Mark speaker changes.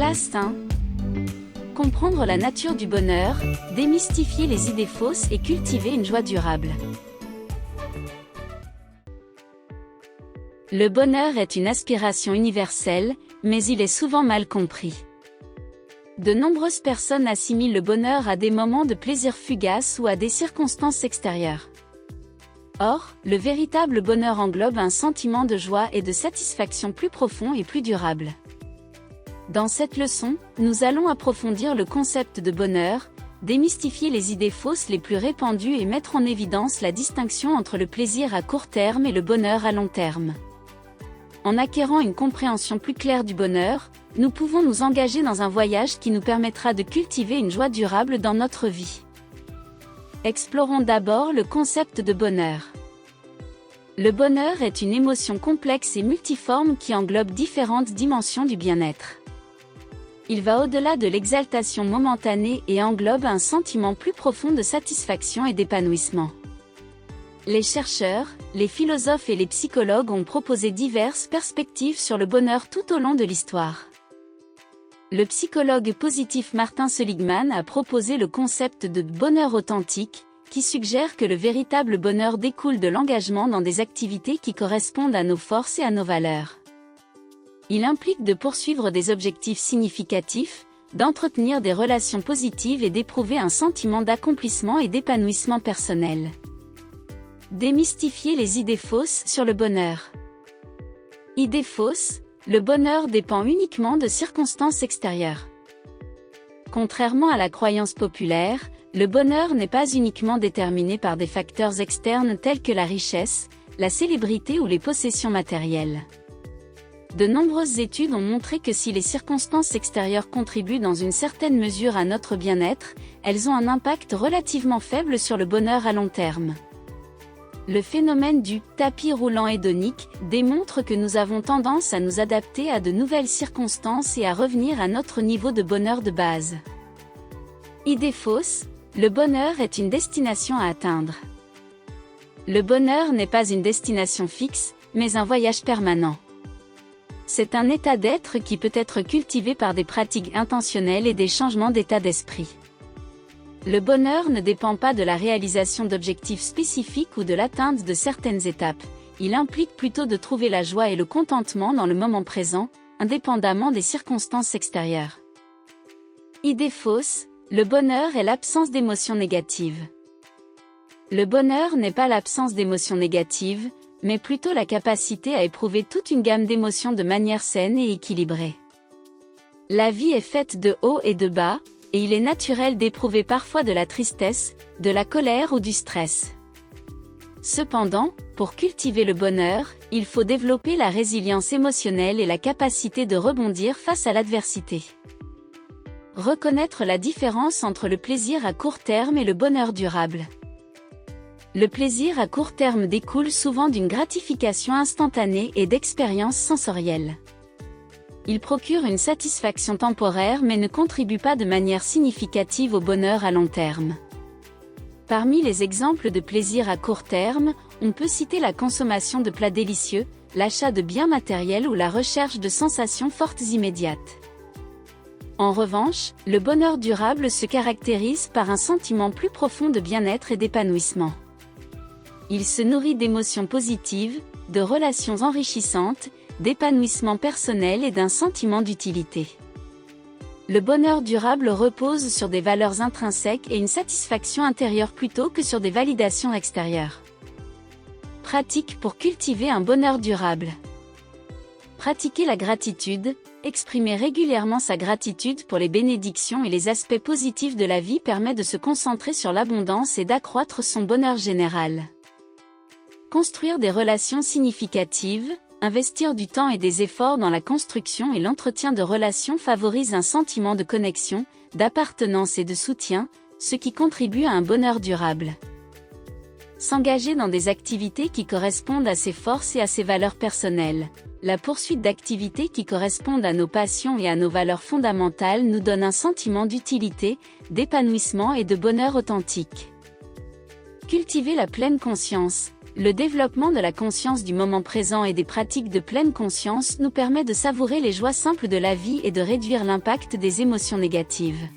Speaker 1: Classe 1. Comprendre la nature du bonheur, démystifier les idées fausses et cultiver une joie durable. Le bonheur est une aspiration universelle, mais il est souvent mal compris. De nombreuses personnes assimilent le bonheur à des moments de plaisir fugaces ou à des circonstances extérieures. Or, le véritable bonheur englobe un sentiment de joie et de satisfaction plus profond et plus durable. Dans cette leçon, nous allons approfondir le concept de bonheur, démystifier les idées fausses les plus répandues et mettre en évidence la distinction entre le plaisir à court terme et le bonheur à long terme. En acquérant une compréhension plus claire du bonheur, nous pouvons nous engager dans un voyage qui nous permettra de cultiver une joie durable dans notre vie. Explorons d'abord le concept de bonheur. Le bonheur est une émotion complexe et multiforme qui englobe différentes dimensions du bien-être. Il va au-delà de l'exaltation momentanée et englobe un sentiment plus profond de satisfaction et d'épanouissement. Les chercheurs, les philosophes et les psychologues ont proposé diverses perspectives sur le bonheur tout au long de l'histoire. Le psychologue positif Martin Seligman a proposé le concept de bonheur authentique, qui suggère que le véritable bonheur découle de l'engagement dans des activités qui correspondent à nos forces et à nos valeurs. Il implique de poursuivre des objectifs significatifs, d'entretenir des relations positives et d'éprouver un sentiment d'accomplissement et d'épanouissement personnel. Démystifier les idées fausses sur le bonheur. Idées fausses, le bonheur dépend uniquement de circonstances extérieures. Contrairement à la croyance populaire, le bonheur n'est pas uniquement déterminé par des facteurs externes tels que la richesse, la célébrité ou les possessions matérielles. De nombreuses études ont montré que si les circonstances extérieures contribuent dans une certaine mesure à notre bien-être, elles ont un impact relativement faible sur le bonheur à long terme. Le phénomène du « tapis roulant hédonique » démontre que nous avons tendance à nous adapter à de nouvelles circonstances et à revenir à notre niveau de bonheur de base. Idée fausse, le bonheur est une destination à atteindre. Le bonheur n'est pas une destination fixe, mais un voyage permanent. C'est un état d'être qui peut être cultivé par des pratiques intentionnelles et des changements d'état d'esprit. Le bonheur ne dépend pas de la réalisation d'objectifs spécifiques ou de l'atteinte de certaines étapes, il implique plutôt de trouver la joie et le contentement dans le moment présent, indépendamment des circonstances extérieures. Idée fausse, le bonheur est l'absence d'émotions négatives. Le bonheur n'est pas l'absence d'émotions négatives, mais plutôt la capacité à éprouver toute une gamme d'émotions de manière saine et équilibrée. La vie est faite de hauts et de bas, et il est naturel d'éprouver parfois de la tristesse, de la colère ou du stress. Cependant, pour cultiver le bonheur, il faut développer la résilience émotionnelle et la capacité de rebondir face à l'adversité. Reconnaître la différence entre le plaisir à court terme et le bonheur durable. Le plaisir à court terme découle souvent d'une gratification instantanée et d'expériences sensorielles. Il procure une satisfaction temporaire mais ne contribue pas de manière significative au bonheur à long terme. Parmi les exemples de plaisir à court terme, on peut citer la consommation de plats délicieux, l'achat de biens matériels ou la recherche de sensations fortes immédiates. En revanche, le bonheur durable se caractérise par un sentiment plus profond de bien-être et d'épanouissement. Il se nourrit d'émotions positives, de relations enrichissantes, d'épanouissement personnel et d'un sentiment d'utilité. Le bonheur durable repose sur des valeurs intrinsèques et une satisfaction intérieure plutôt que sur des validations extérieures. Pratique pour cultiver un bonheur durable. Pratiquer la gratitude, exprimer régulièrement sa gratitude pour les bénédictions et les aspects positifs de la vie permet de se concentrer sur l'abondance et d'accroître son bonheur général. Construire des relations significatives, investir du temps et des efforts dans la construction et l'entretien de relations favorise un sentiment de connexion, d'appartenance et de soutien, ce qui contribue à un bonheur durable. S'engager dans des activités qui correspondent à ses forces et à ses valeurs personnelles. La poursuite d'activités qui correspondent à nos passions et à nos valeurs fondamentales nous donne un sentiment d'utilité, d'épanouissement et de bonheur authentique. Cultiver la pleine conscience. Le développement de la conscience du moment présent et des pratiques de pleine conscience nous permet de savourer les joies simples de la vie et de réduire l'impact des émotions négatives.